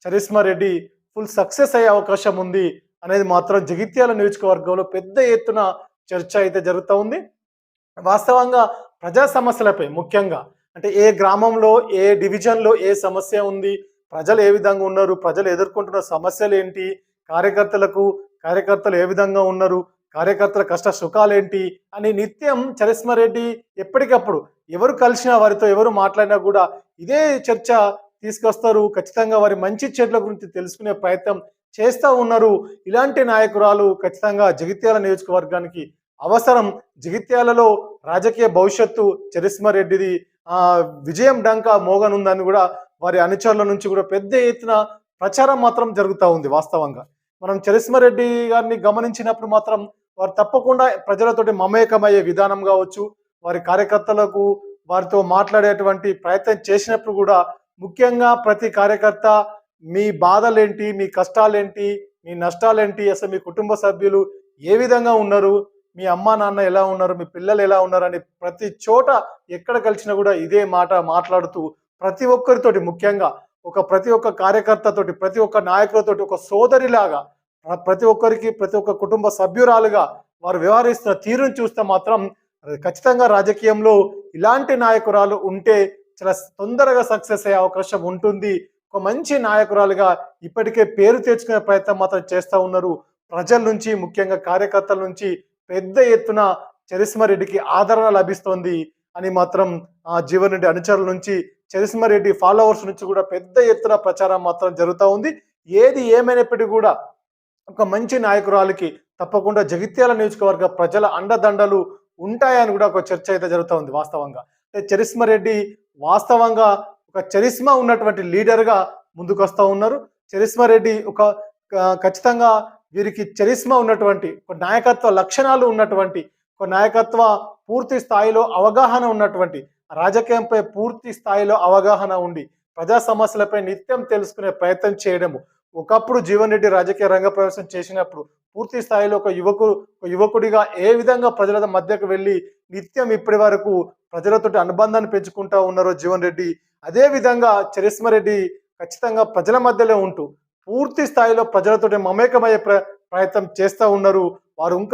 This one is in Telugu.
చరిస్మా రెడ్డి ఫుల్ సక్సెస్ అయ్యే అవకాశం ఉంది అనేది మాత్రం జగిత్యాల నియోజకవర్గంలో పెద్ద ఎత్తున చర్చ అయితే జరుగుతా ఉంది. వాస్తవంగా ప్రజా సమస్యలపై ముఖ్యంగా అంటే ఏ గ్రామంలో, ఏ డివిజన్‌లో ఏ సమస్య ఉంది, ప్రజలు ఏ విధంగా ఉన్నారు, ప్రజలు ఎదుర్కొంటున్న సమస్యలేంటి, కార్యకర్తలకు కార్యకర్తలు ఏ విధంగా ఉన్నారు, కార్యకర్తల కష్ట సుఖాలేంటి అని నిత్యం చరిస్మారెడ్డి ఎప్పటికప్పుడు ఎవరు కలిసినా, వారితో ఎవరు మాట్లాడినా కూడా ఇదే చర్చ తీసుకొస్తారు. ఖచ్చితంగా వారి మంచి చెడుల గురించి తెలుసుకునే ప్రయత్నం చేస్తా ఉన్నారు. ఇలాంటి నాయకురాలు ఖచ్చితంగా జగిత్యాల నియోజకవర్గానికి అవసరం. జగిత్యాలలో రాజకీయ భవిష్యత్తు చరిస్మా రెడ్డిది విజయం డంకా మోగనుందని కూడా వారి అనుచరుల నుంచి కూడా పెద్ద ఎత్తున ప్రచారం మాత్రం జరుగుతూ ఉంది. వాస్తవంగా మనం చరిస్మా రెడ్డి గారిని గమనించినప్పుడు మాత్రం వారు తప్పకుండా ప్రజలతోటి మమేకమయ్యే విధానం కావచ్చు, వారి కార్యకర్తలకు వారితో మాట్లాడేటువంటి ప్రయత్నం చేసినప్పుడు కూడా ముఖ్యంగా ప్రతి కార్యకర్త మీ బాధలేంటి, మీ కష్టాలేంటి, మీ నష్టాలేంటి, అసలు మీ కుటుంబ సభ్యులు ఏ విధంగా ఉన్నారు, మీ అమ్మా నాన్న ఎలా ఉన్నారు, మీ పిల్లలు ఎలా ఉన్నారు అని ప్రతి చోట ఎక్కడ కలిసినా కూడా ఇదే మాట మాట్లాడుతూ ప్రతి ఒక్కరితోటి ముఖ్యంగా ప్రతి ఒక్క కార్యకర్తతోటి, ప్రతి ఒక్క నాయకులతోటి ఒక సోదరిలాగా ప్రతి ఒక్కరికి ప్రతి ఒక్క కుటుంబ సభ్యురాలుగా వారు వ్యవహరిస్తున్న తీరును చూస్తే మాత్రం ఖచ్చితంగా రాజకీయంలో ఇలాంటి నాయకురాలు ఉంటే చాలా తొందరగా సక్సెస్ అయ్యే అవకాశం ఉంటుంది. ఒక మంచి నాయకురాలుగా ఇప్పటికే పేరు తెచ్చుకునే ప్రయత్నం మాత్రం చేస్తూ ఉన్నారు. ప్రజల నుంచి ముఖ్యంగా కార్యకర్తల నుంచి పెద్ద ఎత్తున చరిస్మా రెడ్డికి ఆదరణ లభిస్తోంది అని మాత్రం జీవన్ రెడ్డి అనుచరుల నుంచి, చరిస్మా రెడ్డి ఫాలోవర్స్ నుంచి కూడా పెద్ద ఎత్తున ప్రచారం మాత్రం జరుగుతూ ఉంది. ఏది ఏమైనప్పటికీ కూడా ఒక మంచి నాయకురాలికి తప్పకుండా జగిత్యాల నియోజకవర్గ ప్రజల అండదండలు ఉంటాయని కూడా ఒక చర్చ అయితే జరుగుతూ ఉంది. వాస్తవంగా అంటే చరిస్మా రెడ్డి వాస్తవంగా ఒక చరిస్మా ఉన్నటువంటి లీడర్గా ముందుకు వస్తూ ఉన్నారు. చరిస్మా రెడ్డి ఖచ్చితంగా వీరికి చరిస్మా ఉన్నటువంటి ఒక నాయకత్వ లక్షణాలు ఉన్నటువంటి ఒక నాయకత్వ పూర్తి స్థాయిలో అవగాహన ఉన్నటువంటి, రాజకీయంపై పూర్తి స్థాయిలో అవగాహన ఉండి ప్రజా సమస్యలపై నిత్యం తెలుసుకునే ప్రయత్నం చేయడము. ఒకప్పుడు జీవన్ రెడ్డి రాజకీయ రంగ ప్రవేశం చేసినప్పుడు పూర్తి స్థాయిలో ఒక యువకుడిగా ఏ విధంగా ప్రజల మధ్యకు వెళ్ళి నిత్యం ఇప్పటి వరకు ప్రజలతోటి అనుబంధాన్ని పెంచుకుంటా ఉన్నారో జీవన్ రెడ్డి, అదే విధంగా చరిస్మా రెడ్డి ఖచ్చితంగా ప్రజల మధ్యలో ఉంటూ పూర్తి స్థాయిలో ప్రజలతోటి మమేకమయ్యే ప్రయత్నం చేస్తూ ఉన్నారు. వారు ఇంకా